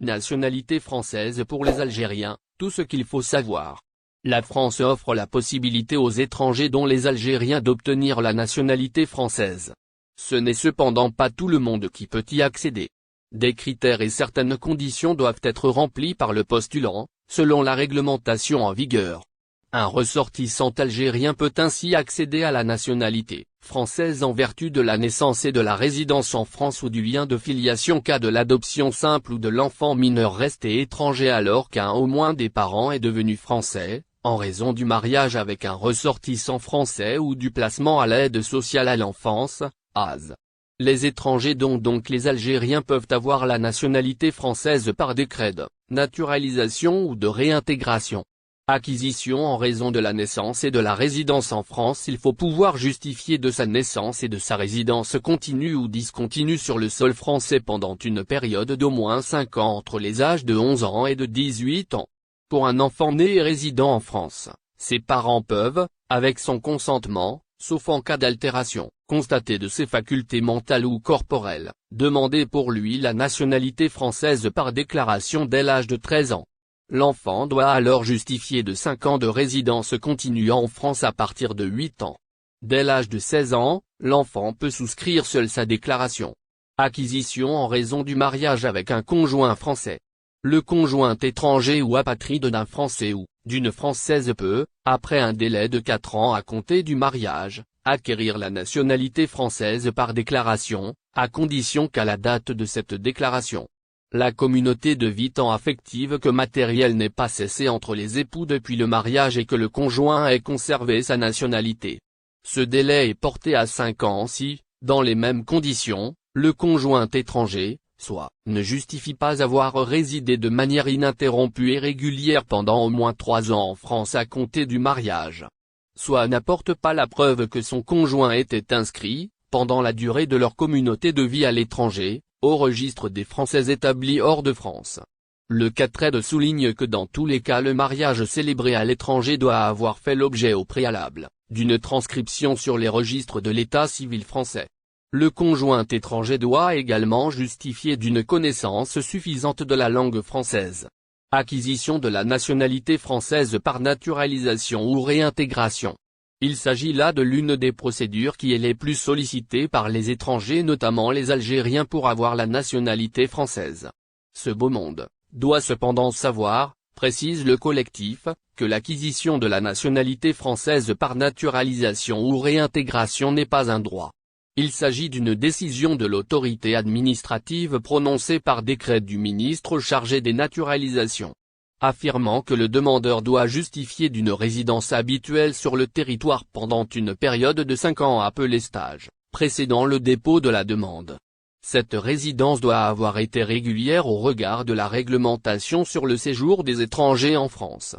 nationalité française pour les Algériens, tout ce qu'il faut savoir. La France offre la possibilité aux étrangers dont les Algériens d'obtenir la nationalité française. Ce n'est cependant pas tout le monde qui peut y accéder. Des critères et certaines conditions doivent être remplis par le postulant, selon la réglementation en vigueur. Un ressortissant algérien peut ainsi accéder à la nationalité française en vertu de la naissance et de la résidence en France ou du lien de filiation cas de l'adoption simple ou de l'enfant mineur resté étranger alors qu'un au moins des parents est devenu français, en raison du mariage avec un ressortissant français ou du placement à l'aide sociale à l'enfance, ASE. Les étrangers dont donc les Algériens peuvent avoir la nationalité française par décret de naturalisation ou de réintégration. Acquisition en raison de la naissance et de la résidence en France. Il faut pouvoir justifier de sa naissance et de sa résidence continue ou discontinue sur le sol français pendant une période d'au moins 5 ans entre les âges de 11 ans et de 18 ans. Pour un enfant né et résident en France, ses parents peuvent, avec son consentement, sauf en cas d'altération constatée de ses facultés mentales ou corporelles, demander pour lui la nationalité française par déclaration dès l'âge de 13 ans. L'enfant doit alors justifier de 5 ans de résidence continue en France à partir de 8 ans. Dès l'âge de 16 ans, l'enfant peut souscrire seul sa déclaration. Acquisition en raison du mariage avec un conjoint français. Le conjoint étranger ou apatride d'un Français ou d'une Française peut, après un délai de 4 ans à compter du mariage, acquérir la nationalité française par déclaration, à condition qu'à la date de cette déclaration, la communauté de vie tant affective que matérielle n'ait pas cessé entre les époux depuis le mariage et que le conjoint ait conservé sa nationalité. Ce délai est porté à 5 ans si, dans les mêmes conditions, le conjoint étranger, soit, ne justifie pas avoir résidé de manière ininterrompue et régulière pendant au moins 3 ans en France à compter du mariage, soit n'apporte pas la preuve que son conjoint était inscrit, pendant la durée de leur communauté de vie à l'étranger, au registre des Français établis hors de France. Le 4 souligne que dans tous les cas le mariage célébré à l'étranger doit avoir fait l'objet au préalable d'une transcription sur les registres de l'état civil français. Le conjoint étranger doit également justifier d'une connaissance suffisante de la langue française. Acquisition de la nationalité française par naturalisation ou réintégration. Il s'agit là de l'une des procédures qui est les plus sollicitées par les étrangers notamment les Algériens pour avoir la nationalité française. Ce beau monde doit cependant savoir, précise le collectif, que l'acquisition de la nationalité française par naturalisation ou réintégration n'est pas un droit. Il s'agit d'une décision de l'autorité administrative prononcée par décret du ministre chargé des naturalisations, affirmant que le demandeur doit justifier d'une résidence habituelle sur le territoire pendant une période de 5 ans appelée stage, précédant le dépôt de la demande. Cette résidence doit avoir été régulière au regard de la réglementation sur le séjour des étrangers en France.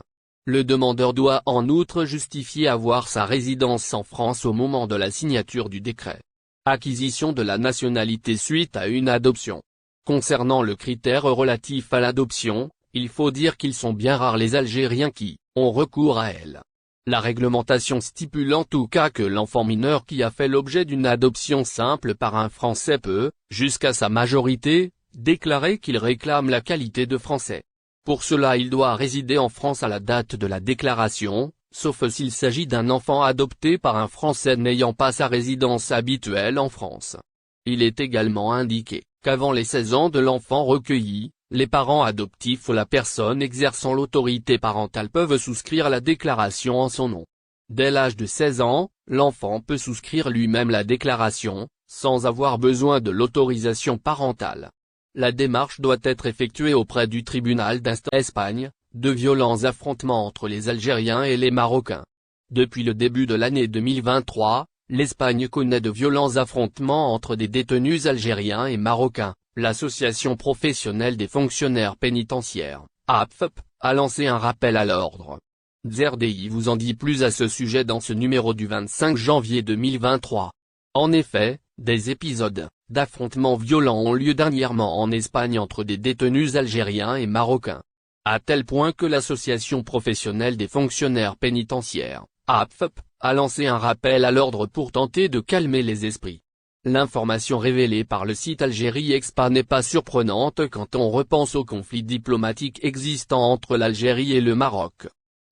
Le demandeur doit en outre justifier avoir sa résidence en France au moment de la signature du décret. Acquisition de la nationalité suite à une adoption. Concernant le critère relatif à l'adoption, il faut dire qu'ils sont bien rares les Algériens qui ont recours à elle. La réglementation stipule en tout cas que l'enfant mineur qui a fait l'objet d'une adoption simple par un Français peut, jusqu'à sa majorité, déclarer qu'il réclame la qualité de Français. Pour cela il doit résider en France à la date de la déclaration, sauf s'il s'agit d'un enfant adopté par un Français n'ayant pas sa résidence habituelle en France. Il est également indiqué qu'avant les 16 ans de l'enfant recueilli, les parents adoptifs ou la personne exerçant l'autorité parentale peuvent souscrire la déclaration en son nom. Dès l'âge de 16 ans, l'enfant peut souscrire lui-même la déclaration, sans avoir besoin de l'autorisation parentale. La démarche doit être effectuée auprès du tribunal d'instance Espagne, de violents affrontements entre les Algériens et les Marocains. Depuis le début de l'année 2023, l'Espagne connaît de violents affrontements entre des détenus algériens et marocains. L'Association professionnelle des fonctionnaires pénitentiaires, APFP, a lancé un rappel à l'ordre. ZRDI vous en dit plus à ce sujet dans ce numéro du 25 janvier 2023. En effet, des épisodes d'affrontements violents ont lieu dernièrement en Espagne entre des détenus algériens et marocains. À tel point que l'Association professionnelle des fonctionnaires pénitentiaires, APFP, a lancé un rappel à l'ordre pour tenter de calmer les esprits. L'information révélée par le site Algérie Expa n'est pas surprenante quand on repense au conflit diplomatique existant entre l'Algérie et le Maroc.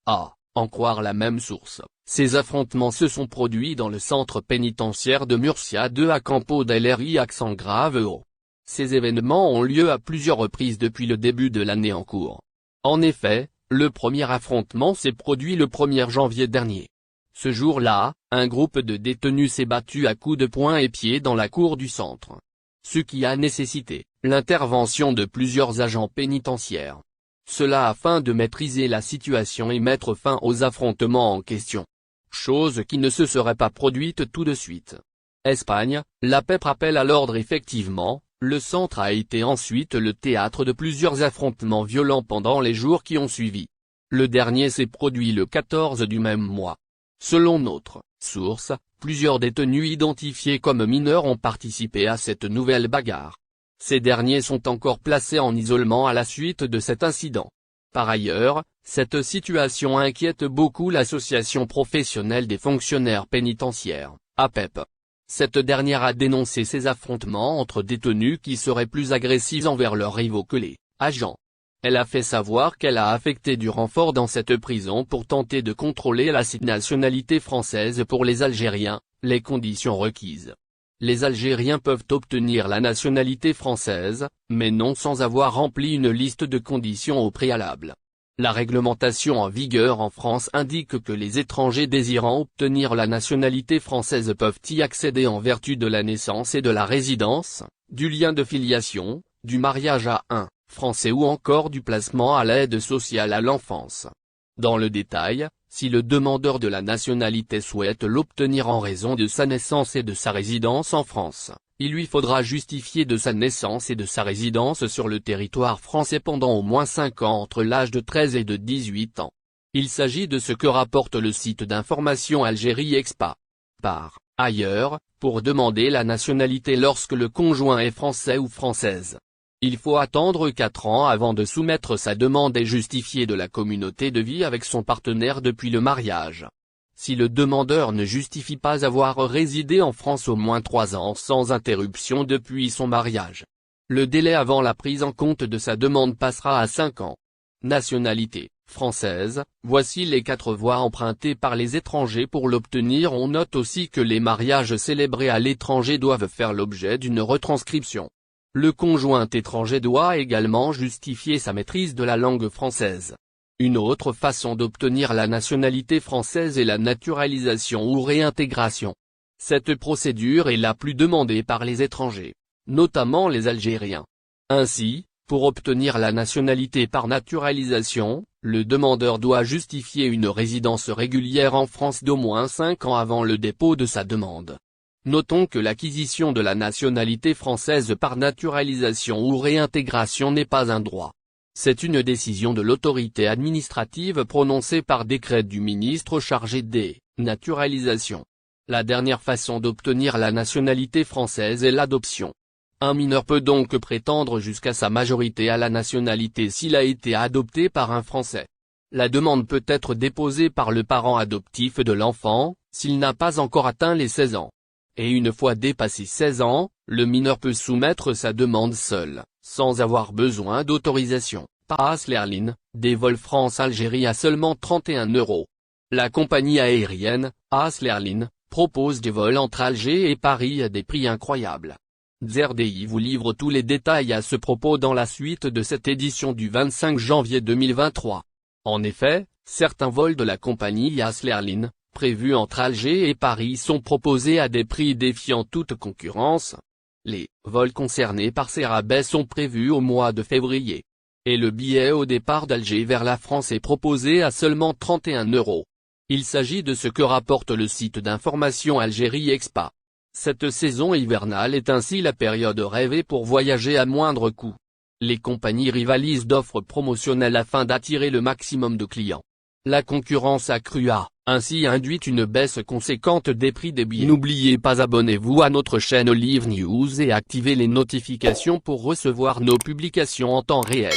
À en croire la même source, ces affrontements se sont produits dans le centre pénitentiaire de Murcia 2 à Campo del Ri accent grave E. Ces événements ont lieu à plusieurs reprises depuis le début de l'année en cours. En effet, le premier affrontement s'est produit le 1er janvier dernier. Ce jour-là, un groupe de détenus s'est battu à coups de poing et pied dans la cour du centre. Ce qui a nécessité l'intervention de plusieurs agents pénitentiaires. Cela afin de maîtriser la situation et mettre fin aux affrontements en question. Chose qui ne se serait pas produite tout de suite. Espagne, la paix rappelle à l'ordre effectivement, le centre a été ensuite le théâtre de plusieurs affrontements violents pendant les jours qui ont suivi. Le dernier s'est produit le 14 du même mois. Selon notre source, plusieurs détenus identifiés comme mineurs ont participé à cette nouvelle bagarre. Ces derniers sont encore placés en isolement à la suite de cet incident. Par ailleurs, cette situation inquiète beaucoup l'association professionnelle des fonctionnaires pénitentiaires, APEP. Cette dernière a dénoncé ces affrontements entre détenus qui seraient plus agressifs envers leurs rivaux que les agents. Elle a fait savoir qu'elle a affecté du renfort dans cette prison pour tenter de contrôler la nationalité française pour les Algériens, les conditions requises. Les Algériens peuvent obtenir la nationalité française, mais non sans avoir rempli une liste de conditions au préalable. La réglementation en vigueur en France indique que les étrangers désirant obtenir la nationalité française peuvent y accéder en vertu de la naissance et de la résidence, du lien de filiation, du mariage à un Français ou encore du placement à l'aide sociale à l'enfance. Dans le détail, si le demandeur de la nationalité souhaite l'obtenir en raison de sa naissance et de sa résidence en France, il lui faudra justifier de sa naissance et de sa résidence sur le territoire français pendant au moins 5 ans entre l'âge de 13 et de 18 ans. Il s'agit de ce que rapporte le site d'information Algérie Expa. Par ailleurs, pour demander la nationalité lorsque le conjoint est français ou française, il faut attendre 4 ans avant de soumettre sa demande et justifier de la communauté de vie avec son partenaire depuis le mariage. Si le demandeur ne justifie pas avoir résidé en France au moins 3 ans sans interruption depuis son mariage, le délai avant la prise en compte de sa demande passera à 5 ans. Nationalité française, voici les 4 voies empruntées par les étrangers pour l'obtenir. On note aussi que les mariages célébrés à l'étranger doivent faire l'objet d'une retranscription. Le conjoint étranger doit également justifier sa maîtrise de la langue française. Une autre façon d'obtenir la nationalité française est la naturalisation ou réintégration. Cette procédure est la plus demandée par les étrangers, notamment les Algériens. Ainsi, pour obtenir la nationalité par naturalisation, le demandeur doit justifier une résidence régulière en France d'au moins 5 ans avant le dépôt de sa demande. Notons que l'acquisition de la nationalité française par naturalisation ou réintégration n'est pas un droit. C'est une décision de l'autorité administrative prononcée par décret du ministre chargé des naturalisations. La dernière façon d'obtenir la nationalité française est l'adoption. Un mineur peut donc prétendre jusqu'à sa majorité à la nationalité s'il a été adopté par un Français. La demande peut être déposée par le parent adoptif de l'enfant, s'il n'a pas encore atteint les 16 ans. Et une fois dépassé 16 ans, le mineur peut soumettre sa demande seul, sans avoir besoin d'autorisation. Passe l'Airline, des vols France-Algérie à seulement 31 €. La compagnie aérienne, Passe l'Airline, propose des vols entre Alger et Paris à des prix incroyables. ZRDI vous livre tous les détails à ce propos dans la suite de cette édition du 25 janvier 2023. En effet, certains vols de la compagnie Passe l'Airline, prévus entre Alger et Paris sont proposés à des prix défiant toute concurrence. Les vols concernés par ces rabais sont prévus au mois de février. Et le billet au départ d'Alger vers la France est proposé à seulement 31 €. Il s'agit de ce que rapporte le site d'information Algérie Expa. Cette saison hivernale est ainsi la période rêvée pour voyager à moindre coût. Les compagnies rivalisent d'offres promotionnelles afin d'attirer le maximum de clients. La concurrence accrue a ainsi induit une baisse conséquente des prix des billets. N'oubliez pas abonnez-vous à notre chaîne Olive News et activez les notifications pour recevoir nos publications en temps réel.